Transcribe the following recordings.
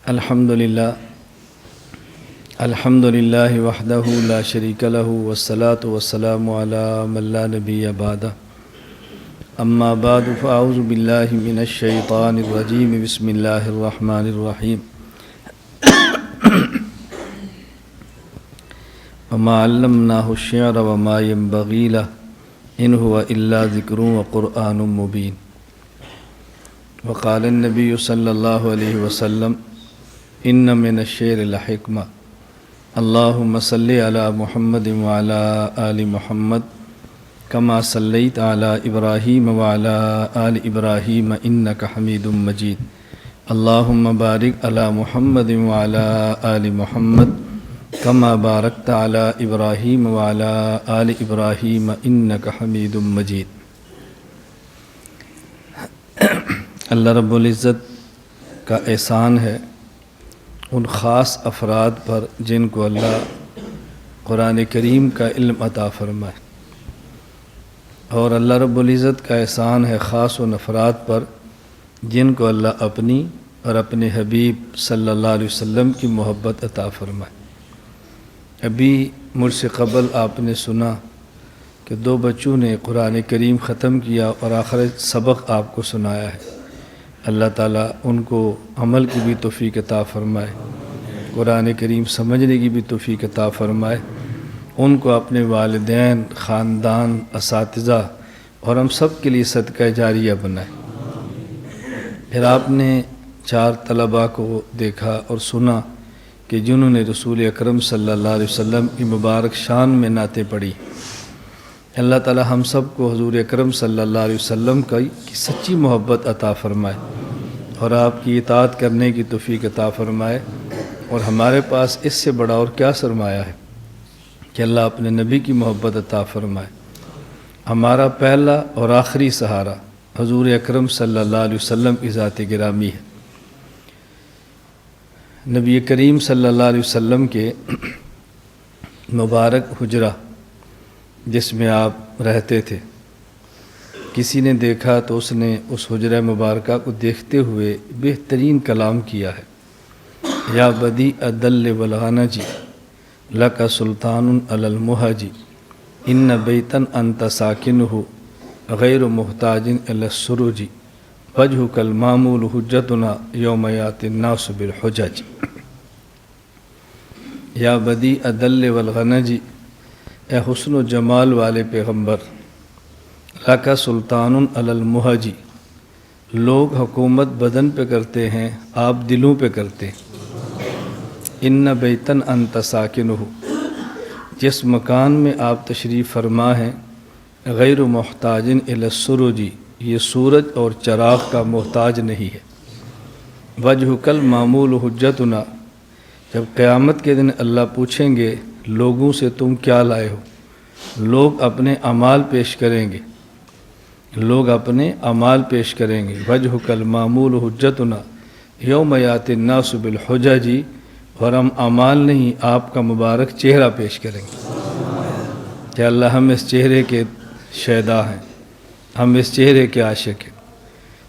الحمدللہ وحدہ لا شریک لہ والصلاة والسلام علی من لا نبی بعدہ اما بعد فاعوذ باللہ من الشیطان الرجیم بسم اللہ الرحمن الرحیم وما علمناہ الشعر وما ينبغی لہ ان هو الا ذکر وقرآن مبین وقال النبی صلی اللہ علیہ وسلم ان من الشعر لحکمہ اللہم صلی علی محمد وعلی آل محمد کما صلیت علی ابراہیم وعلی آل ابراہیم انک حمید مجید اللہم بارک علی محمد وعلی آل محمد کما بارکت علی ابراہیم وعلی آل ابراہیم انک حمید مجید۔ اللہ رب العزت کا احسان ہے ان خاص افراد پر جن کو اللہ قرآن کریم کا علم عطا فرمائے، اور اللہ رب العزت کا احسان ہے خاص ان افراد پر جن کو اللہ اپنی اور اپنے حبیب صلی اللہ علیہ وسلم کی محبت عطا فرمائے۔ ابھی مجھ سے قبل آپ نے سنا کہ دو بچوں نے قرآن کریم ختم کیا اور آخر سبق آپ کو سنایا ہے۔ اللہ تعالیٰ ان کو عمل کی بھی توفیق عطا فرمائے، قرآن کریم سمجھنے کی بھی توفیق عطا فرمائے، ان کو اپنے والدین، خاندان، اساتذہ اور ہم سب کے لیے صدقہ جاریہ بنائے۔ پھر آپ نے 4 طلباء کو دیکھا اور سنا کہ جنہوں نے رسول اکرم صلی اللہ علیہ وسلم کی مبارک شان میں نعتیں پڑھی۔ اللہ تعالی ہم سب کو حضور اکرم صلی اللہ علیہ وسلم کی سچی محبت عطا فرمائے اور آپ کی اطاعت کرنے کی توفیق عطا فرمائے۔ اور ہمارے پاس اس سے بڑا اور کیا سرمایہ ہے کہ اللہ اپنے نبی کی محبت عطا فرمائے۔ ہمارا پہلا اور آخری سہارا حضور اکرم صلی اللہ علیہ وسلم کی ذات گرامی ہے۔ نبی کریم صلی اللہ علیہ وسلم کے مبارک حجرہ جس میں آپ رہتے تھے، کسی نے دیکھا تو اس نے اس حجرہ مبارکہ کو دیکھتے ہوئے بہترین کلام کیا ہے۔ یا بدیع الدل والغنج لک سلطان علی المہج ان بیتا انت ساکنہ غیر محتاج الی السرج وجہک المعمول حجتنا یوم یاتی الناس بالحجج۔ یا بدیع الدل والغنج، اے حسن و جمال والے پیغمبر، لک سلطان علی المہج، لوگ حکومت بدن پہ کرتے ہیں، آپ دلوں پہ کرتے ہیں۔ ان بیتن انت ساکنہ، جس مکان میں آپ تشریف فرما ہیں، غیر محتاج الی السرج، یہ سورج اور چراغ کا محتاج نہیں ہے۔ وجہک المعمول حجتنا، جب قیامت کے دن اللہ پوچھیں گے لوگوں سے تم کیا لائے ہو، لوگ اپنے اعمال پیش کریں گے، وجہک المعمول حجتنا یوم یاتی الناس بالحجج، اور ہم اعمال نہیں آپ کا مبارک چہرہ پیش کریں گے کہ اللہ ہم اس چہرے کے شیدا ہیں، ہم اس چہرے کے عاشق ہیں۔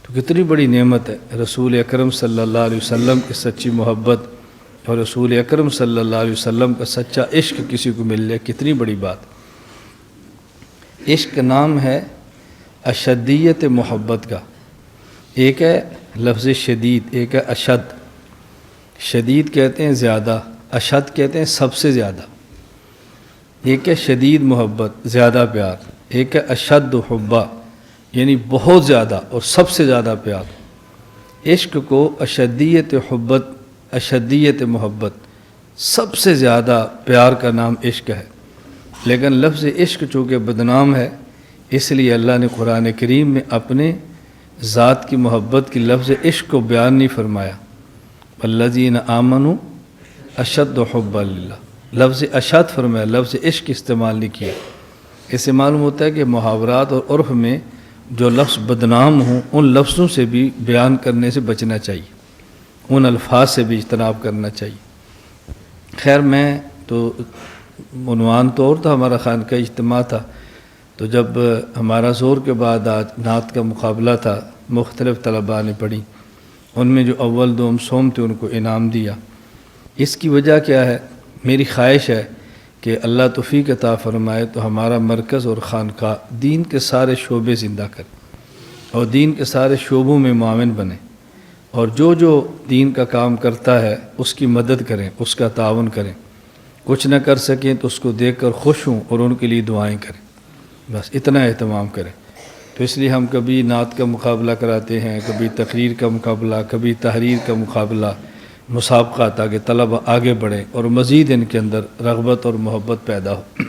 تو کتنی بڑی نعمت ہے رسول اکرم صلی اللہ علیہ وسلم کی سچی محبت اور رسول اکرم صلی اللہ علیہ وسلم کا سچا عشق کسی کو مل جائے، کتنی بڑی بات۔ عشق نام ہے اشدیت محبت کا۔ ایک ہے لفظ شدید، ایک ہے اشد۔ شدید کہتے ہیں زیادہ، اشد کہتے ہیں سب سے زیادہ۔ ایک ہے شدید محبت، زیادہ پیار، ایک ہے اشد حبہ یعنی بہت زیادہ اور سب سے زیادہ پیار۔ عشق کو اشدیت محبت، سب سے زیادہ پیار کا نام عشق ہے، لیکن لفظ عشق چونکہ بدنام ہے اس لیے اللہ نے قرآن کریم میں اپنے ذات کی محبت کی لفظ عشق کو بیان نہیں فرمایا۔ والذین آمنوا اشد حبا للہ، لفظ اشد فرمایا، لفظ عشق استعمال نہیں کیا۔ اس سے معلوم ہوتا ہے کہ محاورات اور عرف میں جو لفظ بدنام ہوں ان لفظوں سے بھی بیان کرنے سے بچنا چاہیے، ان الفاظ سے بھی اجتناب کرنا چاہیے۔ خیر میں تو عنوان طور تھا، ہمارا خانقاہ اجتماع تھا، تو جب ہمارا زور کے بعد آج نعت کا مقابلہ تھا، مختلف طلباء نے پڑھی، ان میں جو اول دوم سوم تھے ان کو انعام دیا۔ اس کی وجہ کیا ہے؟ میری خواہش ہے کہ اللہ توفیق عطا فرمائے تو ہمارا مرکز اور خانقاہ دین کے سارے شعبے زندہ کرے اور دین کے سارے شعبوں میں معاون بنے، اور جو دین کا کام کرتا ہے اس کی مدد کریں، اس کا تعاون کریں، کچھ نہ کر سکیں تو اس کو دیکھ کر خوش ہوں اور ان کے لیے دعائیں کریں، بس اتنا اہتمام کریں۔ تو اس لیے ہم کبھی نعت کا مقابلہ کراتے ہیں، کبھی تقریر کا مقابلہ، کبھی تحریر کا مقابلہ، مسابقہ، تاکہ طلبہ آگے بڑھیں اور مزید ان کے اندر رغبت اور محبت پیدا ہو۔